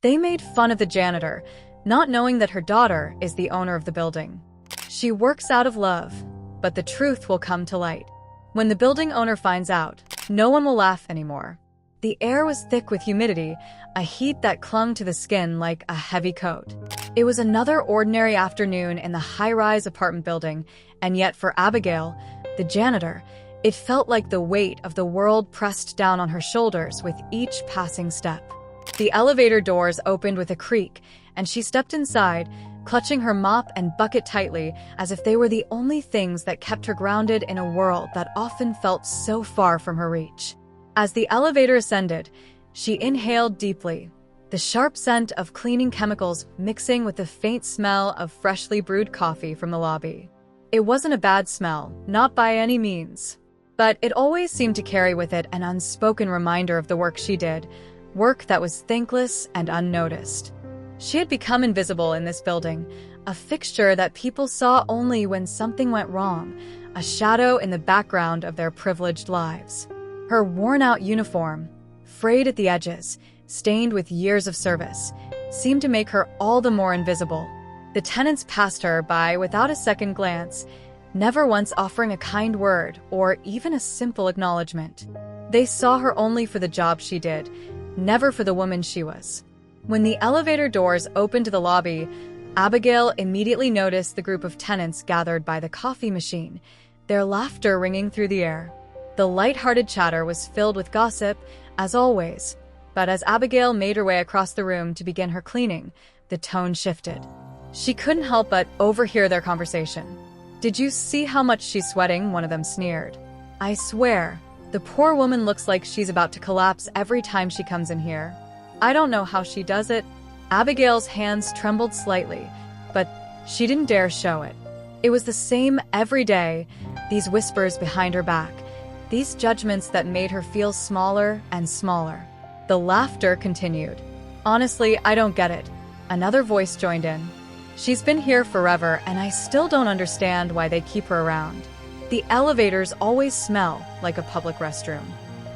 They made fun of the janitor, not knowing that her daughter is the owner of the building. She works out of love, but the truth will come to light. When the building owner finds out, no one will laugh anymore. The air was thick with humidity, a heat that clung to the skin like a heavy coat. It was another ordinary afternoon in the high-rise apartment building, and yet for Abigail, the janitor, it felt like the weight of the world pressed down on her shoulders with each passing step. The elevator doors opened with a creak, and she stepped inside, clutching her mop and bucket tightly as if they were the only things that kept her grounded in a world that often felt so far from her reach. As the elevator ascended, she inhaled deeply, the sharp scent of cleaning chemicals mixing with the faint smell of freshly brewed coffee from the lobby. It wasn't a bad smell, not by any means. But it always seemed to carry with it an unspoken reminder of the work she did, work that was thankless and unnoticed. She had become invisible in this building, a fixture that people saw only when something went wrong, a shadow in the background of their privileged lives. Her worn-out uniform, frayed at the edges, stained with years of service, seemed to make her all the more invisible. The tenants passed her by without a second glance, never once offering a kind word or even a simple acknowledgement. They saw her only for the job she did, never for the woman she was. When the elevator doors opened to the lobby, Abigail immediately noticed the group of tenants gathered by the coffee machine, their laughter ringing through the air. The light-hearted chatter was filled with gossip, as always, but as Abigail made her way across the room to begin her cleaning, the tone shifted. She couldn't help but overhear their conversation. "Did you see how much she's sweating?" one of them sneered. "I swear, the poor woman looks like she's about to collapse every time she comes in here. I don't know how she does it." Abigail's hands trembled slightly, but she didn't dare show it. It was the same every day, these whispers behind her back, these judgments that made her feel smaller and smaller. The laughter continued. "Honestly, I don't get it." Another voice joined in. "She's been here forever, and I still don't understand why they keep her around. The elevators always smell like a public restroom.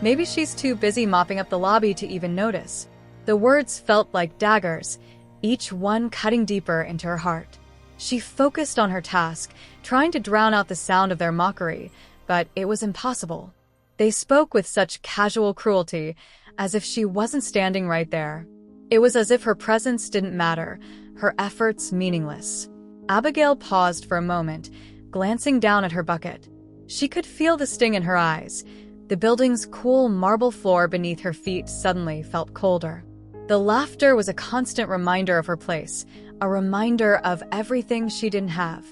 Maybe she's too busy mopping up the lobby to even notice." The words felt like daggers, each one cutting deeper into her heart. She focused on her task, trying to drown out the sound of their mockery, but it was impossible. They spoke with such casual cruelty, as if she wasn't standing right there. It was as if her presence didn't matter, her efforts meaningless. Abigail paused for a moment, glancing down at her bucket. She could feel the sting in her eyes. The building's cool marble floor beneath her feet suddenly felt colder. The laughter was a constant reminder of her place, a reminder of everything she didn't have: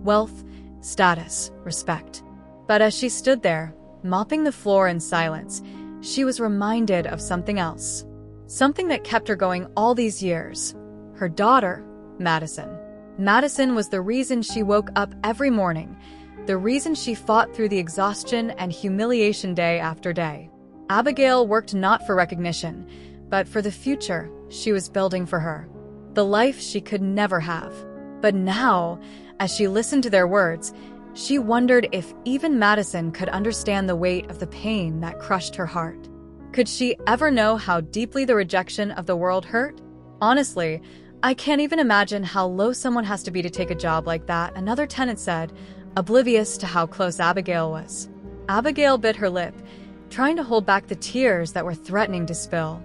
wealth, status, respect. But as she stood there, mopping the floor in silence, she was reminded of something else. Something that kept her going all these years. Her daughter, Madison. Madison was the reason she woke up every morning, the reason she fought through the exhaustion and humiliation day after day. Abigail worked not for recognition, but for the future she was building for her, the life she could never have. But now, as she listened to their words, she wondered if even Madison could understand the weight of the pain that crushed her heart. Could she ever know how deeply the rejection of the world hurt? "Honestly, I can't even imagine how low someone has to be to take a job like that," another tenant said, oblivious to how close Abigail was. Abigail bit her lip, trying to hold back the tears that were threatening to spill.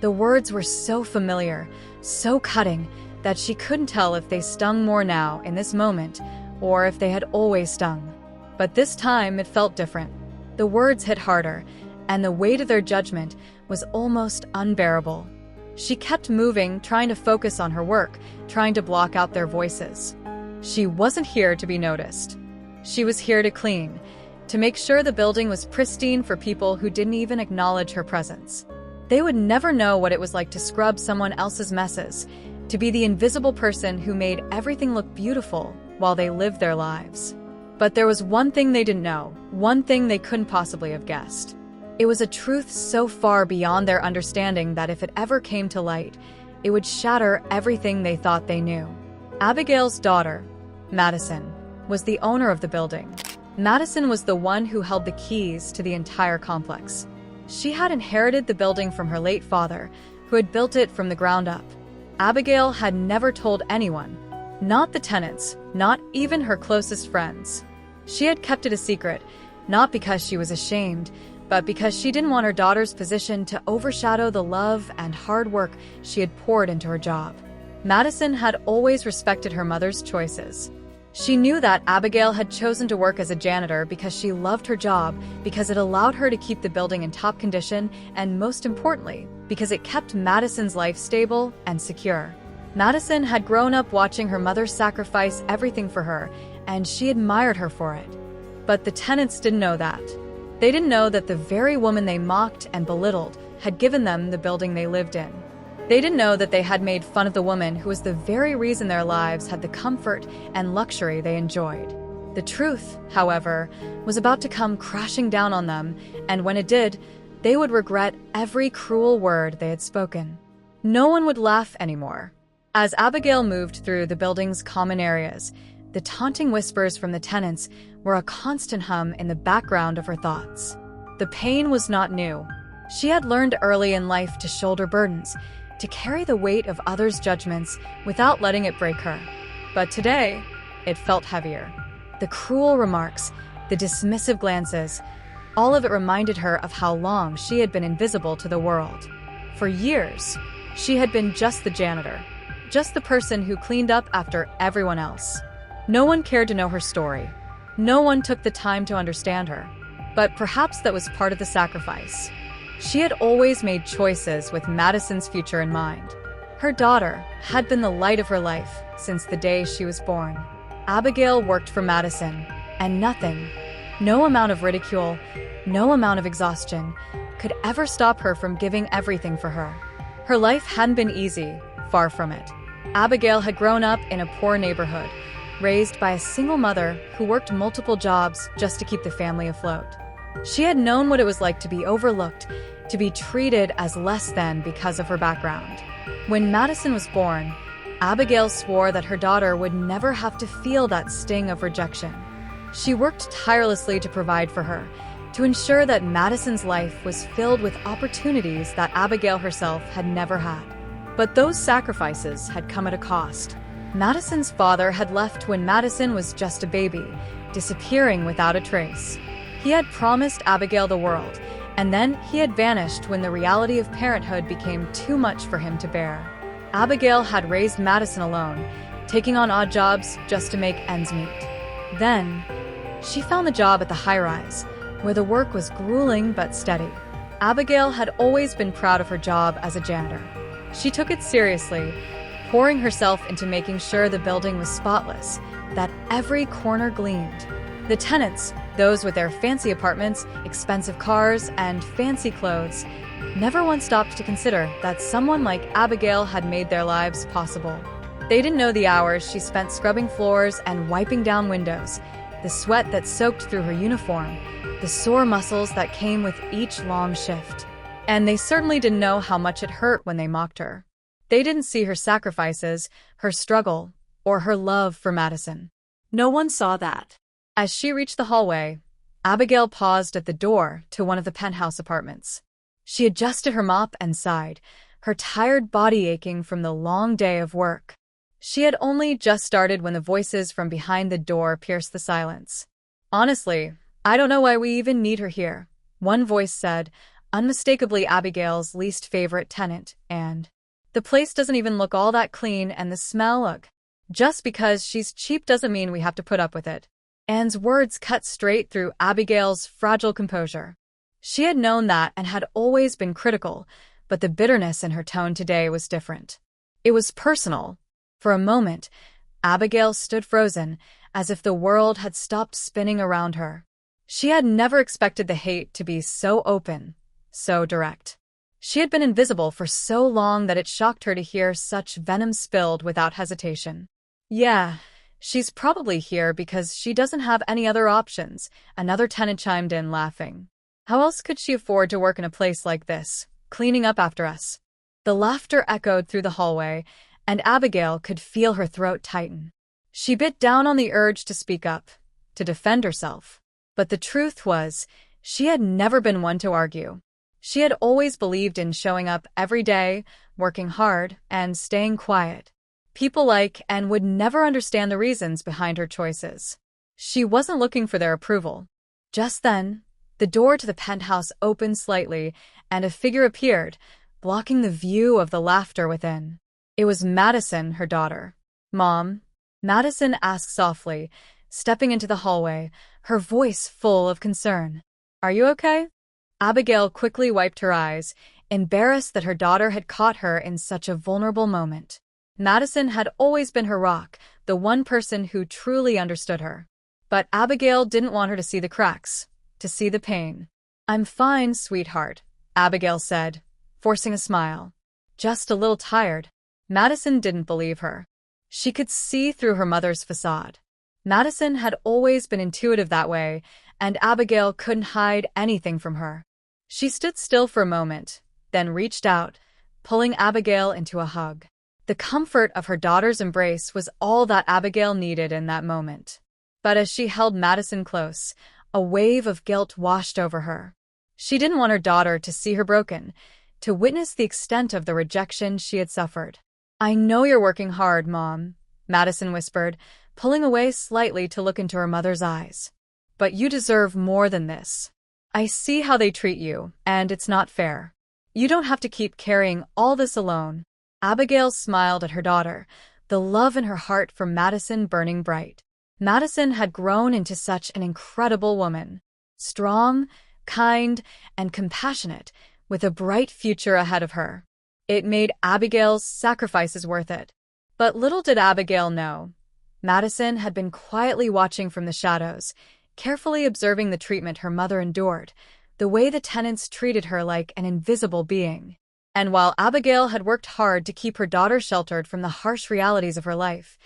The words were so familiar, so cutting, that she couldn't tell if they stung more now in this moment, or if they had always stung. But this time it felt different. The words hit harder, and the weight of their judgment was almost unbearable. She kept moving, trying to focus on her work, trying to block out their voices. She wasn't here to be noticed. She was here to clean, to make sure the building was pristine for people who didn't even acknowledge her presence. They would never know what it was like to scrub someone else's messes, to be the invisible person who made everything look beautiful while they lived their lives. But there was one thing they didn't know, one thing they couldn't possibly have guessed. It was a truth so far beyond their understanding that if it ever came to light, it would shatter everything they thought they knew. Abigail's daughter, Madison, was the owner of the building. Madison was the one who held the keys to the entire complex. She had inherited the building from her late father, who had built it from the ground up. Abigail had never told anyone, not the tenants, not even her closest friends. She had kept it a secret, not because she was ashamed, but because she didn't want her daughter's position to overshadow the love and hard work she had poured into her job. Madison had always respected her mother's choices. She knew that Abigail had chosen to work as a janitor because she loved her job, because it allowed her to keep the building in top condition, and most importantly, because it kept Madison's life stable and secure. Madison had grown up watching her mother sacrifice everything for her, and she admired her for it. But the tenants didn't know that. They didn't know that the very woman they mocked and belittled had given them the building they lived in. They didn't know that they had made fun of the woman who was the very reason their lives had the comfort and luxury they enjoyed. The truth, however, was about to come crashing down on them, and when it did, they would regret every cruel word they had spoken. No one would laugh anymore. As Abigail moved through the building's common areas, the taunting whispers from the tenants were a constant hum in the background of her thoughts. The pain was not new. She had learned early in life to shoulder burdens, to carry the weight of others' judgments without letting it break her. But today, it felt heavier. The cruel remarks, the dismissive glances, all of it reminded her of how long she had been invisible to the world. For years, she had been just the janitor, just the person who cleaned up after everyone else. No one cared to know her story. No one took the time to understand her. But perhaps that was part of the sacrifice. She had always made choices with Madison's future in mind. Her daughter had been the light of her life since the day she was born. Abigail worked for Madison, and nothing, no amount of ridicule, no amount of exhaustion, could ever stop her from giving everything for her. Her life hadn't been easy, far from it. Abigail had grown up in a poor neighborhood, raised by a single mother who worked multiple jobs just to keep the family afloat. She had known what it was like to be overlooked, to be treated as less than because of her background. When Madison was born, Abigail swore that her daughter would never have to feel that sting of rejection. She worked tirelessly to provide for her, to ensure that Madison's life was filled with opportunities that Abigail herself had never had. But those sacrifices had come at a cost. Madison's father had left when Madison was just a baby, disappearing without a trace. He had promised Abigail the world, and then he had vanished when the reality of parenthood became too much for him to bear. Abigail had raised Madison alone, taking on odd jobs just to make ends meet. Then, she found the job at the high-rise, where the work was grueling but steady. Abigail had always been proud of her job as a janitor. She took it seriously, pouring herself into making sure the building was spotless, that every corner gleamed. The tenants, those with their fancy apartments, expensive cars, and fancy clothes, never once stopped to consider that someone like Abigail had made their lives possible. They didn't know the hours she spent scrubbing floors and wiping down windows, the sweat that soaked through her uniform, the sore muscles that came with each long shift. And they certainly didn't know how much it hurt when they mocked her. They didn't see her sacrifices, her struggle, or her love for Madison. No one saw that. As she reached the hallway, Abigail paused at the door to one of the penthouse apartments. She adjusted her mop and sighed, her tired body aching from the long day of work. She had only just started when the voices from behind the door pierced the silence. "Honestly, I don't know why we even need her here," one voice said, unmistakably Abigail's least favorite tenant, and "the place doesn't even look all that clean, and the smell, ugh. Just because she's cheap doesn't mean we have to put up with it." Anne's words cut straight through Abigail's fragile composure. She had known that and had always been critical, but the bitterness in her tone today was different. It was personal. For a moment, Abigail stood frozen, as if the world had stopped spinning around her. She had never expected the hate to be so open, so direct. She had been invisible for so long that it shocked her to hear such venom spilled without hesitation. "Yeah, she's probably here because she doesn't have any other options," another tenant chimed in, laughing. "How else could she afford to work in a place like this, cleaning up after us?" The laughter echoed through the hallway, and Abigail could feel her throat tighten. She bit down on the urge to speak up, to defend herself. But the truth was, she had never been one to argue. She had always believed in showing up every day, working hard, and staying quiet. People like and would never understand the reasons behind her choices. She wasn't looking for their approval. Just then, the door to the penthouse opened slightly, and a figure appeared, blocking the view of the laughter within. It was Madison, her daughter. "Mom?" Madison asked softly, stepping into the hallway, her voice full of concern. "Are you okay?" Abigail quickly wiped her eyes, embarrassed that her daughter had caught her in such a vulnerable moment. Madison had always been her rock, the one person who truly understood her. But Abigail didn't want her to see the cracks, to see the pain. "I'm fine, sweetheart," Abigail said, forcing a smile. "Just a little tired." Madison didn't believe her. She could see through her mother's facade. Madison had always been intuitive that way, and Abigail couldn't hide anything from her. She stood still for a moment, then reached out, pulling Abigail into a hug. The comfort of her daughter's embrace was all that Abigail needed in that moment. But as she held Madison close, a wave of guilt washed over her. She didn't want her daughter to see her broken, to witness the extent of the rejection she had suffered. "I know you're working hard, Mom," Madison whispered, pulling away slightly to look into her mother's eyes. "But you deserve more than this. I see how they treat you, and it's not fair. You don't have to keep carrying all this alone." Abigail smiled at her daughter, the love in her heart for Madison burning bright. Madison had grown into such an incredible woman. Strong, kind, and compassionate, with a bright future ahead of her. It made Abigail's sacrifices worth it. But little did Abigail know, Madison had been quietly watching from the shadows, carefully observing the treatment her mother endured, the way the tenants treated her like an invisible being. And while Abigail had worked hard to keep her daughter sheltered from the harsh realities of her life,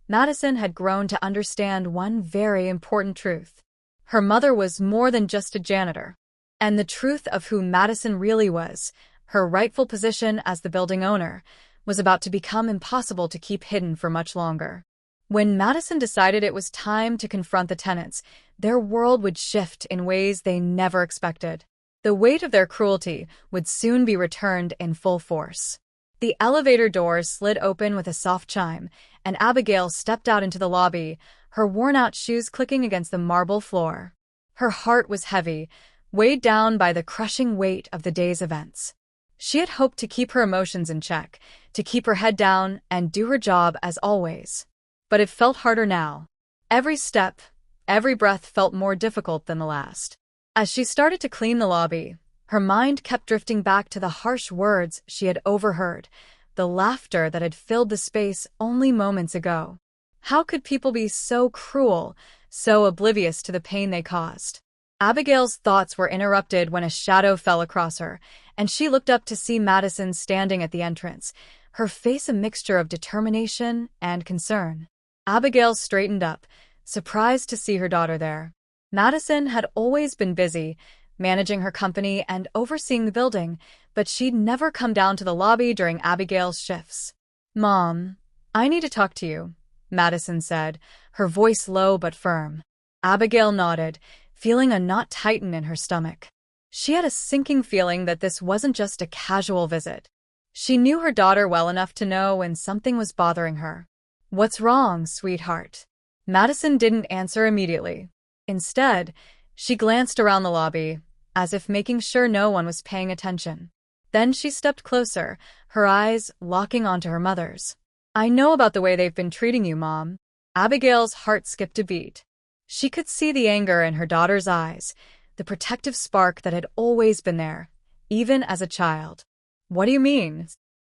Madison had grown to understand one very important truth. Her mother was more than just a janitor. And the truth of who Madison really was, her rightful position as the building owner, was about to become impossible to keep hidden for much longer. When Madison decided it was time to confront the tenants, their world would shift in ways they never expected. The weight of their cruelty would soon be returned in full force. The elevator doors slid open with a soft chime, and Abigail stepped out into the lobby, her worn-out shoes clicking against the marble floor. Her heart was heavy, weighed down by the crushing weight of the day's events. She had hoped to keep her emotions in check, to keep her head down and do her job as always. But it felt harder now. Every step, every breath felt more difficult than the last. As she started to clean the lobby, her mind kept drifting back to the harsh words she had overheard, the laughter that had filled the space only moments ago. How could people be so cruel, so oblivious to the pain they caused? Abigail's thoughts were interrupted when a shadow fell across her, and she looked up to see Madison standing at the entrance, her face a mixture of determination and concern. Abigail straightened up, surprised to see her daughter there. Madison had always been busy, managing her company and overseeing the building, but she'd never come down to the lobby during Abigail's shifts. "Mom, I need to talk to you," Madison said, her voice low but firm. Abigail nodded, feeling a knot tighten in her stomach. She had a sinking feeling that this wasn't just a casual visit. She knew her daughter well enough to know when something was bothering her. "What's wrong, sweetheart?" Madison didn't answer immediately. Instead, she glanced around the lobby, as if making sure no one was paying attention. Then she stepped closer, her eyes locking onto her mother's. "I know about the way they've been treating you, Mom." Abigail's heart skipped a beat. She could see the anger in her daughter's eyes, the protective spark that had always been there, even as a child. "What do you mean?"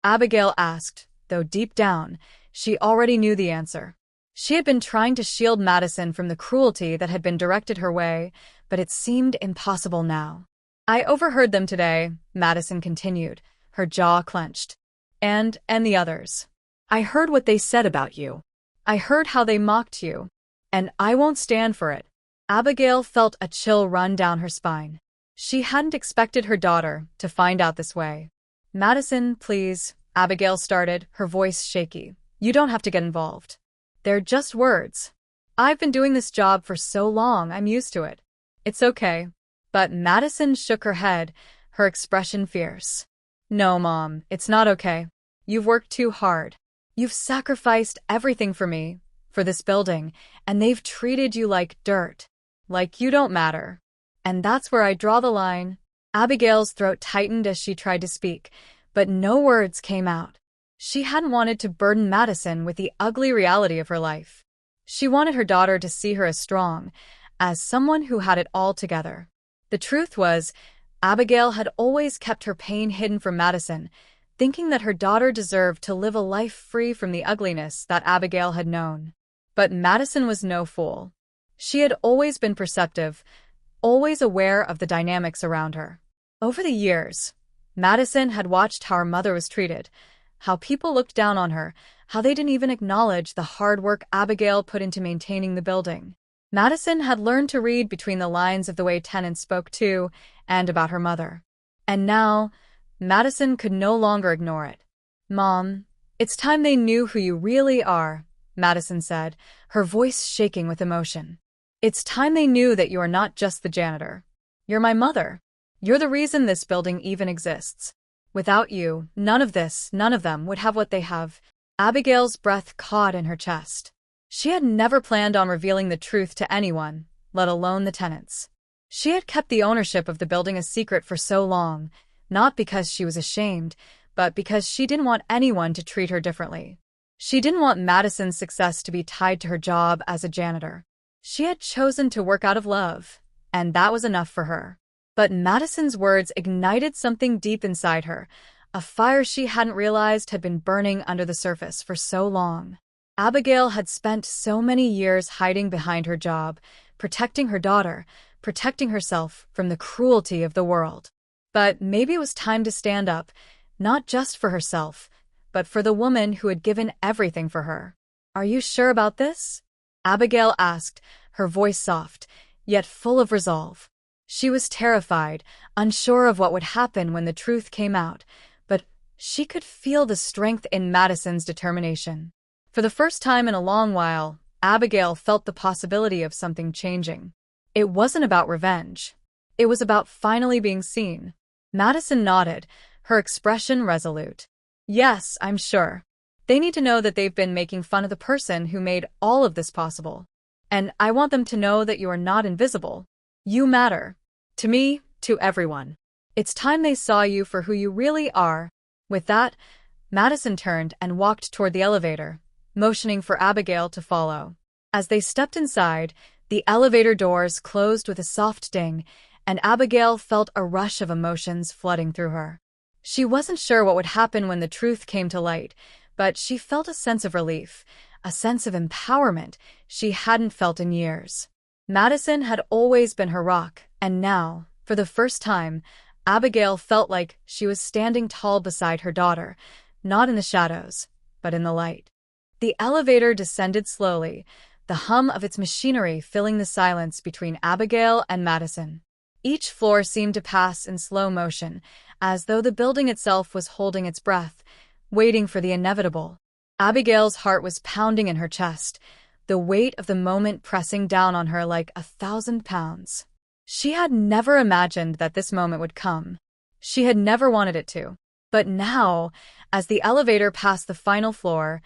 Abigail asked, though deep down, she already knew the answer. She had been trying to shield Madison from the cruelty that had been directed her way, but it seemed impossible now. "I overheard them today," Madison continued, her jaw clenched. And the others. "I heard what they said about you. I heard how they mocked you. And I won't stand for it." Abigail felt a chill run down her spine. She hadn't expected her daughter to find out this way. "Madison, please," Abigail started, her voice shaky. "You don't have to get involved. They're just words. I've been doing this job for so long, I'm used to it. It's okay." But Madison shook her head, her expression fierce. No, Mom, it's not okay. You've worked too hard. You've sacrificed everything for me, for this building, and they've treated you like dirt. Like you don't matter. And that's where I draw the line. Abigail's throat tightened as she tried to speak, but no words came out. She hadn't wanted to burden Madison with the ugly reality of her life. She wanted her daughter to see her as strong, as someone who had it all together. The truth was, Abigail had always kept her pain hidden from Madison, thinking that her daughter deserved to live a life free from the ugliness that Abigail had known. But Madison was no fool. She had always been perceptive, always aware of the dynamics around her. Over the years, Madison had watched how her mother was treated, how people looked down on her, how they didn't even acknowledge the hard work Abigail put into maintaining the building. Madison had learned to read between the lines of the way tenants spoke to and about her mother. And now, Madison could no longer ignore it. Mom, it's time they knew who you really are, Madison said, her voice shaking with emotion. It's time they knew that you are not just the janitor. You're my mother. You're the reason this building even exists. Without you, none of them would have what they have. Abigail's breath caught in her chest. She had never planned on revealing the truth to anyone, let alone the tenants. She had kept the ownership of the building a secret for so long, not because she was ashamed, but because she didn't want anyone to treat her differently. She didn't want Madison's success to be tied to her job as a janitor. She had chosen to work out of love, and that was enough for her. But Madison's words ignited something deep inside her, a fire she hadn't realized had been burning under the surface for so long. Abigail had spent so many years hiding behind her job, protecting her daughter, protecting herself from the cruelty of the world. But maybe it was time to stand up, not just for herself, but for the woman who had given everything for her. Are you sure about this? Abigail asked, her voice soft, yet full of resolve. She was terrified, unsure of what would happen when the truth came out, but she could feel the strength in Madison's determination. For the first time in a long while, Abigail felt the possibility of something changing. It wasn't about revenge. It was about finally being seen. Madison nodded, her expression resolute. Yes, I'm sure. They need to know that they've been making fun of the person who made all of this possible. And I want them to know that you are not invisible. You matter. To me, to everyone. It's time they saw you for who you really are. With that, Madison turned and walked toward the elevator, motioning for Abigail to follow. As they stepped inside, the elevator doors closed with a soft ding, and Abigail felt a rush of emotions flooding through her. She wasn't sure what would happen when the truth came to light, but she felt a sense of relief, a sense of empowerment she hadn't felt in years. Madison had always been her rock, and now, for the first time, Abigail felt like she was standing tall beside her daughter, not in the shadows, but in the light. The elevator descended slowly, the hum of its machinery filling the silence between Abigail and Madison. Each floor seemed to pass in slow motion, as though the building itself was holding its breath, waiting for the inevitable. Abigail's heart was pounding in her chest, the weight of the moment pressing down on her like 1,000 pounds. She had never imagined that this moment would come. She had never wanted it to. But now, as the elevator passed the final floor,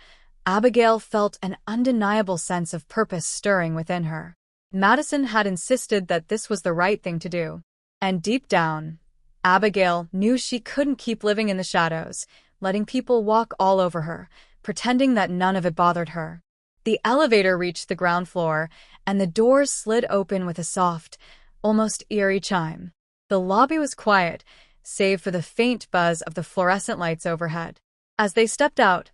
Abigail felt an undeniable sense of purpose stirring within her. Madison had insisted that this was the right thing to do. And deep down, Abigail knew she couldn't keep living in the shadows, letting people walk all over her, pretending that none of it bothered her. The elevator reached the ground floor, and the doors slid open with a soft, almost eerie chime. The lobby was quiet, save for the faint buzz of the fluorescent lights overhead. As they stepped out,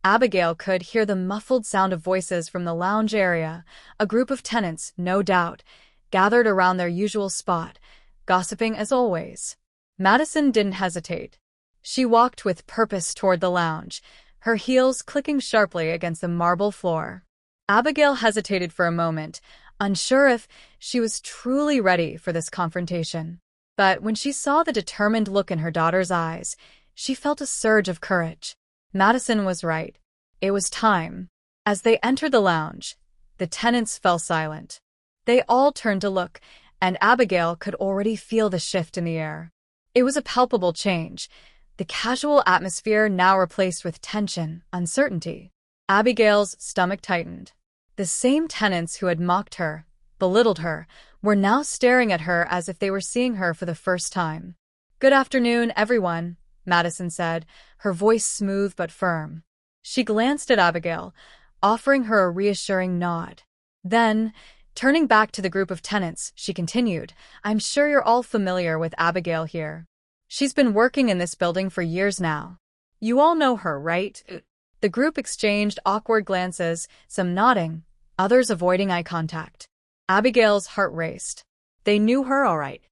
Abigail could hear the muffled sound of voices from the lounge area, a group of tenants, no doubt, gathered around their usual spot, gossiping as always. Madison didn't hesitate. She walked with purpose toward the lounge, her heels clicking sharply against the marble floor. Abigail hesitated for a moment, unsure if she was truly ready for this confrontation. But when she saw the determined look in her daughter's eyes, she felt a surge of courage. Madison was right. It was time. As they entered the lounge, the tenants fell silent. They all turned to look, and Abigail could already feel the shift in the air. It was a palpable change. the casual atmosphere now replaced with tension, uncertainty. Abigail's stomach tightened. The same tenants who had mocked her, belittled her, were now staring at her as if they were seeing her for the first time. "Good afternoon, everyone," Madison said, her voice smooth but firm. She glanced at Abigail, offering her a reassuring nod. Then, turning back to the group of tenants, she continued, "I'm sure you're all familiar with Abigail here. She's been working in this building for years now. You all know her, right?" The group exchanged awkward glances, some nodding, others avoiding eye contact. Abigail's heart raced. They knew her all right,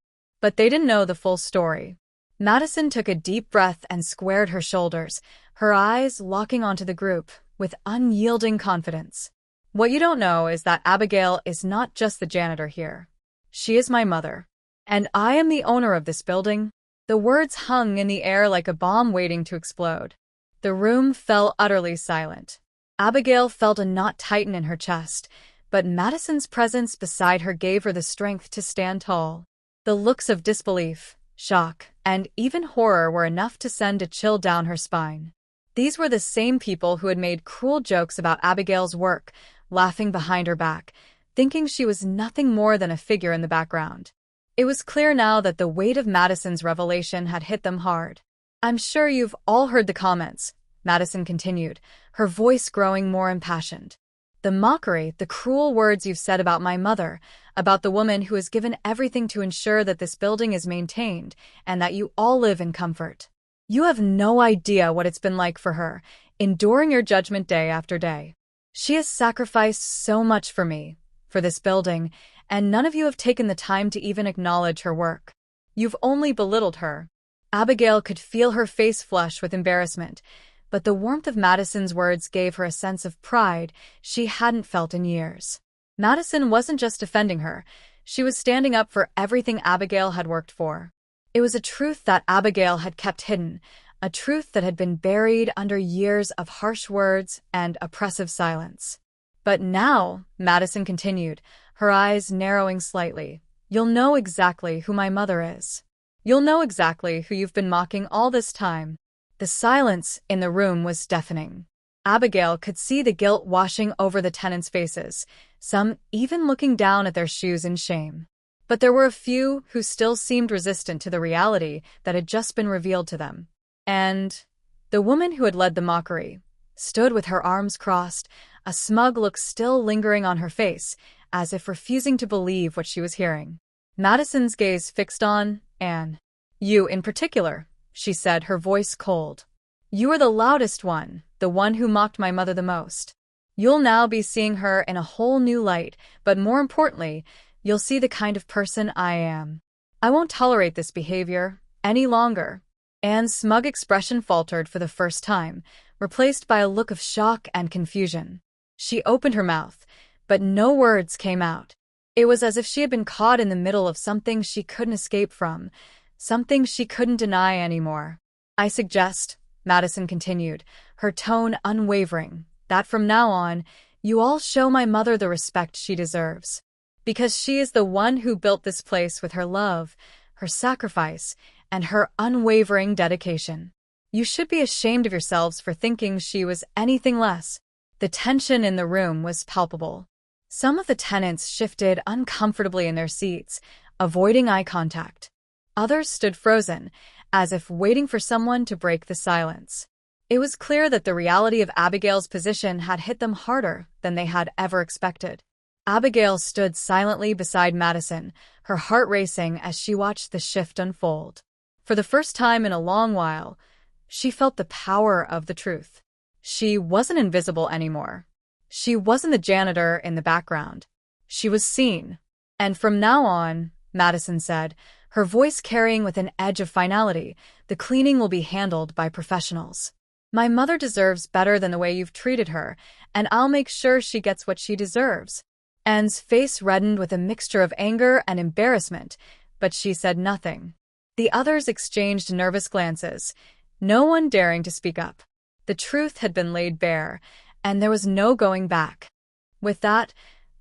but they didn't know the full story. Madison took a deep breath and squared her shoulders, her eyes locking onto the group with unyielding confidence. "What you don't know is that Abigail is not just the janitor here. She is my mother. And I am the owner of this building." The words hung in the air like a bomb waiting to explode. The room fell utterly silent. Abigail felt a knot tighten in her chest, but Madison's presence beside her gave her the strength to stand tall. The looks of disbelief, shock, and even horror were enough to send a chill down her spine. These were the same people who had made cruel jokes about Abigail's work, laughing behind her back, thinking she was nothing more than a figure in the background. It was clear now that the weight of Madison's revelation had hit them hard. "I'm sure you've all heard the comments," Madison continued, her voice growing more impassioned. "The mockery, the cruel words you've said about my mother, about the woman who has given everything to ensure that this building is maintained and that you all live in comfort. You have no idea what it's been like for her, enduring your judgment day after day. She has sacrificed so much for me, for this building, and none of you have taken the time to even acknowledge her work. You've only belittled her." Abigail could feel her face flush with embarrassment, but the warmth of Madison's words gave her a sense of pride she hadn't felt in years. Madison wasn't just defending her, she was standing up for everything Abigail had worked for. It was a truth that Abigail had kept hidden, a truth that had been buried under years of harsh words and oppressive silence. "But now," Madison continued, her eyes narrowing slightly, "you'll know exactly who my mother is. You'll know exactly who you've been mocking all this time." The silence in the room was deafening. Abigail could see the guilt washing over the tenants' faces, some even looking down at their shoes in shame. But there were a few who still seemed resistant to the reality that had just been revealed to them. And the woman who had led the mockery stood with her arms crossed, a smug look still lingering on her face, as if refusing to believe what she was hearing. Madison's gaze fixed on Anne. "You in particular," she said, her voice cold. "You are the loudest one, the one who mocked my mother the most. You'll now be seeing her in a whole new light, but more importantly, you'll see the kind of person I am. I won't tolerate this behavior any longer." Anne's smug expression faltered for the first time, replaced by a look of shock and confusion. She opened her mouth, but no words came out. It was as if she had been caught in the middle of something she couldn't escape from, something she couldn't deny anymore. "I suggest," Madison continued, her tone unwavering, "that from now on, you all show my mother the respect she deserves. Because she is the one who built this place with her love, her sacrifice, and her unwavering dedication. You should be ashamed of yourselves for thinking she was anything less." The tension in the room was palpable. Some of the tenants shifted uncomfortably in their seats, avoiding eye contact. Others stood frozen, as if waiting for someone to break the silence. It was clear that the reality of Abigail's position had hit them harder than they had ever expected. Abigail stood silently beside Madison, her heart racing as she watched the shift unfold. For the first time in a long while, she felt the power of the truth. She wasn't invisible anymore. She wasn't the janitor in the background. She was seen. "And from now on," Madison said, her voice carrying with an edge of finality, "the cleaning will be handled by professionals. My mother deserves better than the way you've treated her, and I'll make sure she gets what she deserves." Anne's face reddened with a mixture of anger and embarrassment, but she said nothing. The others exchanged nervous glances, no one daring to speak up. The truth had been laid bare, and there was no going back. With that,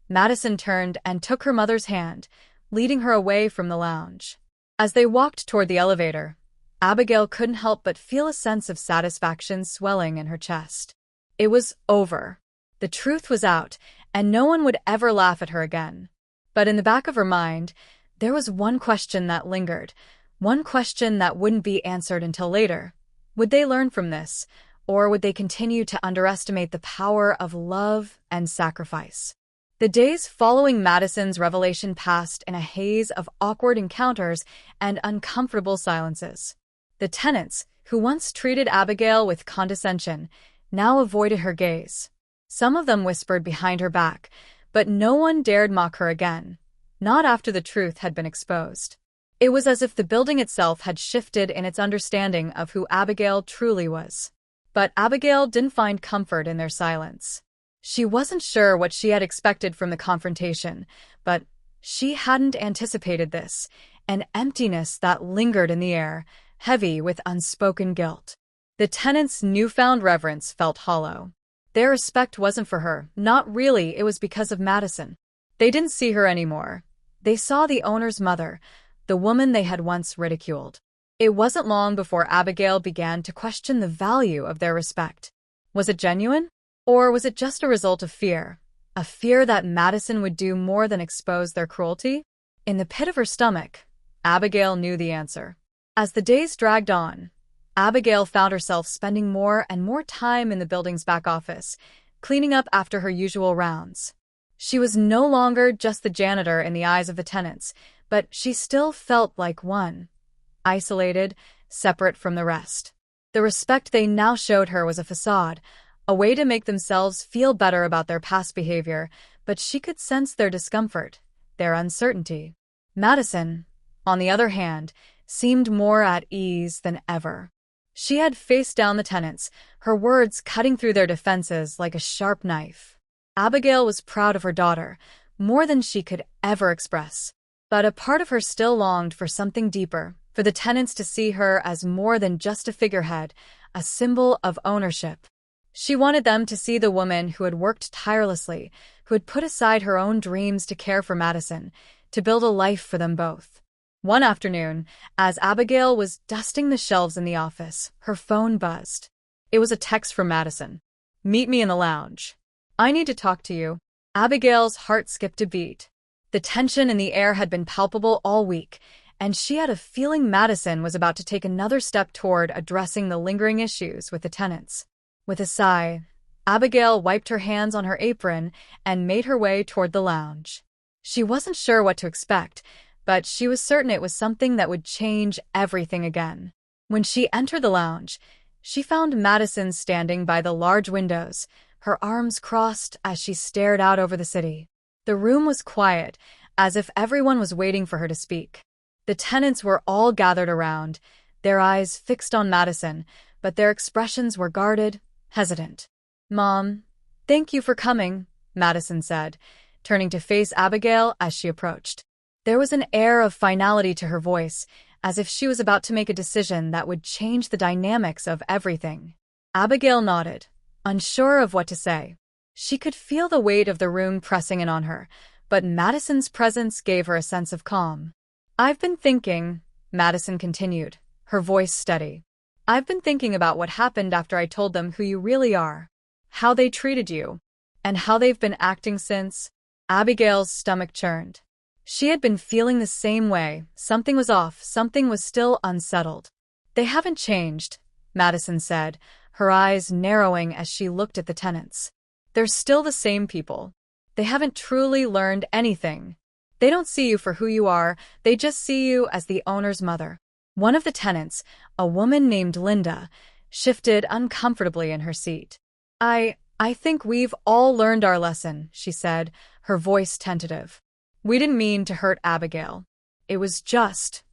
Madison turned and took her mother's hand, leading her away from the lounge. As they walked toward the elevator, Abigail couldn't help but feel a sense of satisfaction swelling in her chest. It was over. The truth was out, and no one would ever laugh at her again. But in the back of her mind, there was one question that lingered, one question that wouldn't be answered until later. Would they learn from this, or would they continue to underestimate the power of love and sacrifice? The days following Madison's revelation passed in a haze of awkward encounters and uncomfortable silences. The tenants, who once treated Abigail with condescension, now avoided her gaze. Some of them whispered behind her back, but no one dared mock her again, not after the truth had been exposed. It was as if the building itself had shifted in its understanding of who Abigail truly was. But Abigail didn't find comfort in their silence. She wasn't sure what she had expected from the confrontation, but she hadn't anticipated this, an emptiness that lingered in the air, heavy with unspoken guilt. The tenants' newfound reverence felt hollow. Their respect wasn't for her, not really, it was because of Madison. They didn't see her anymore. They saw the owner's mother, the woman they had once ridiculed. It wasn't long before Abigail began to question the value of their respect. Was it genuine? Or was it just a result of fear? A fear that Madison would do more than expose their cruelty? In the pit of her stomach, Abigail knew the answer. As the days dragged on, Abigail found herself spending more and more time in the building's back office, cleaning up after her usual rounds. She was no longer just the janitor in the eyes of the tenants, but she still felt like one, isolated, separate from the rest. The respect they now showed her was a facade, a way to make themselves feel better about their past behavior, but she could sense their discomfort, their uncertainty. Madison, on the other hand, seemed more at ease than ever. She had faced down the tenants, her words cutting through their defenses like a sharp knife. Abigail was proud of her daughter, more than she could ever express. But a part of her still longed for something deeper, for the tenants to see her as more than just a figurehead, a symbol of ownership. She wanted them to see the woman who had worked tirelessly, who had put aside her own dreams to care for Madison, to build a life for them both. One afternoon, as Abigail was dusting the shelves in the office, her phone buzzed. It was a text from Madison. "Meet me in the lounge. I need to talk to you." Abigail's heart skipped a beat. The tension in the air had been palpable all week, and she had a feeling Madison was about to take another step toward addressing the lingering issues with the tenants. With a sigh, Abigail wiped her hands on her apron and made her way toward the lounge. She wasn't sure what to expect, but she was certain it was something that would change everything again. When she entered the lounge, she found Madison standing by the large windows, her arms crossed as she stared out over the city. The room was quiet, as if everyone was waiting for her to speak. The tenants were all gathered around, their eyes fixed on Madison, but their expressions were guarded, hesitant. "Mom, thank you for coming," Madison said, turning to face Abigail as she approached. There was an air of finality to her voice, as if she was about to make a decision that would change the dynamics of everything. Abigail nodded, unsure of what to say. She could feel the weight of the room pressing in on her, but Madison's presence gave her a sense of calm. "I've been thinking," Madison continued, her voice steady. "I've been thinking about what happened after I told them who you really are, how they treated you, and how they've been acting since." Abigail's stomach churned. She had been feeling the same way. Something was off, something was still unsettled. "They haven't changed," Madison said, her eyes narrowing as she looked at the tenants. "They're still the same people. They haven't truly learned anything. They don't see you for who you are, they just see you as the owner's mother." One of the tenants, a woman named Linda, shifted uncomfortably in her seat. I think we've all learned our lesson," she said, her voice tentative. "We didn't mean to hurt Abigail. It was just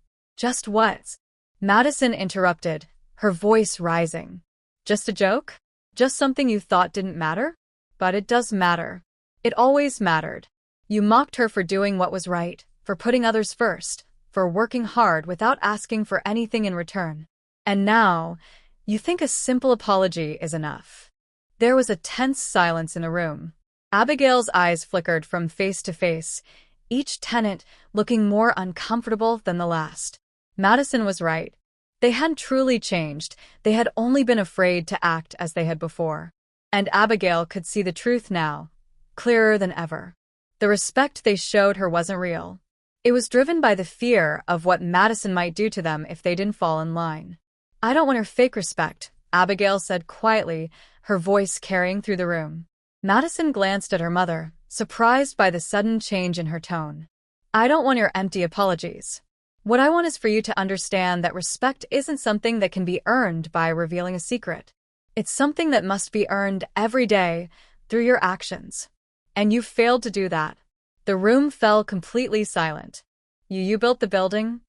what?" Madison interrupted, her voice rising. "Just a joke? Just something you thought didn't matter? But it does matter. It always mattered. You mocked her for doing what was right, for putting others first, for working hard without asking for anything in return. And now, you think a simple apology is enough." There was a tense silence in the room. Abigail's eyes flickered from face to face, each tenant looking more uncomfortable than the last. Madison was right. They hadn't truly changed, they had only been afraid to act as they had before. And Abigail could see the truth now, clearer than ever. The respect they showed her wasn't real. It was driven by the fear of what Madison might do to them if they didn't fall in line. "I don't want your fake respect," Abigail said quietly, her voice carrying through the room. Madison glanced at her mother, surprised by the sudden change in her tone. "I don't want your empty apologies. What I want is for you to understand that respect isn't something that can be earned by revealing a secret. It's something that must be earned every day through your actions. And you failed to do that." The room fell completely silent. You built the building?"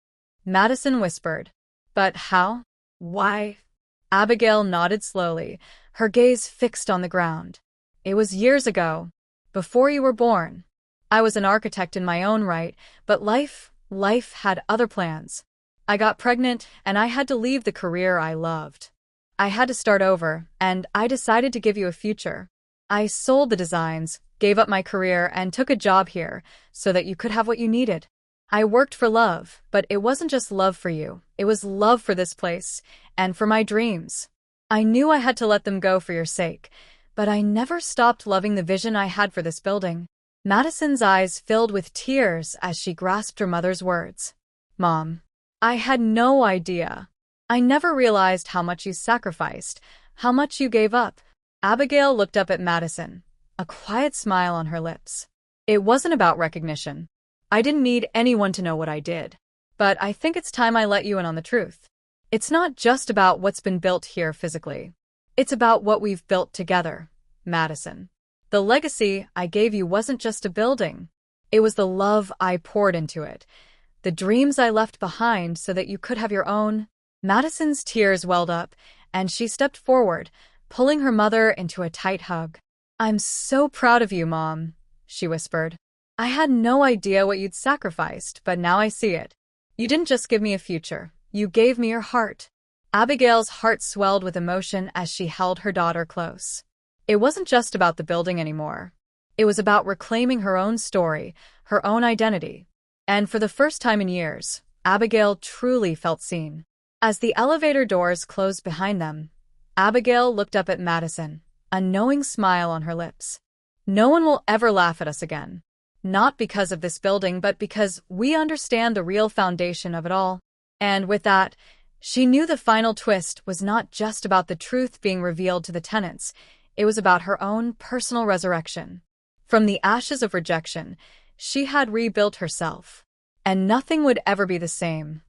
Madison whispered. "But how? Why?" Abigail nodded slowly, her gaze fixed on the ground. "It was years ago, before you were born. I was an architect in my own right, but life had other plans. I got pregnant, and I had to leave the career I loved. I had to start over, and I decided to give you a future. I sold the designs, gave up my career, and took a job here so that you could have what you needed. I worked for love, but it wasn't just love for you. It was love for this place and for my dreams. I knew I had to let them go for your sake, but I never stopped loving the vision I had for this building." Madison's eyes filled with tears as she grasped her mother's words. "Mom, I had no idea. I never realized how much you sacrificed, how much you gave up." Abigail looked up at Madison, a quiet smile on her lips. "It wasn't about recognition. I didn't need anyone to know what I did. But I think it's time I let you in on the truth. It's not just about what's been built here physically. It's about what we've built together, Madison. The legacy I gave you wasn't just a building. It was the love I poured into it, the dreams I left behind so that you could have your own." Madison's tears welled up, and she stepped forward, pulling her mother into a tight hug. "I'm so proud of you, Mom," she whispered. "I had no idea what you'd sacrificed, but now I see it. You didn't just give me a future, you gave me your heart." Abigail's heart swelled with emotion as she held her daughter close. It wasn't just about the building anymore. It was about reclaiming her own story, her own identity. And for the first time in years, Abigail truly felt seen. As the elevator doors closed behind them, Abigail looked up at Madison, a knowing smile on her lips. "No one will ever laugh at us again. Not because of this building, but because we understand the real foundation of it all." And with that, she knew the final twist was not just about the truth being revealed to the tenants. It was about her own personal resurrection. From the ashes of rejection, she had rebuilt herself. And nothing would ever be the same.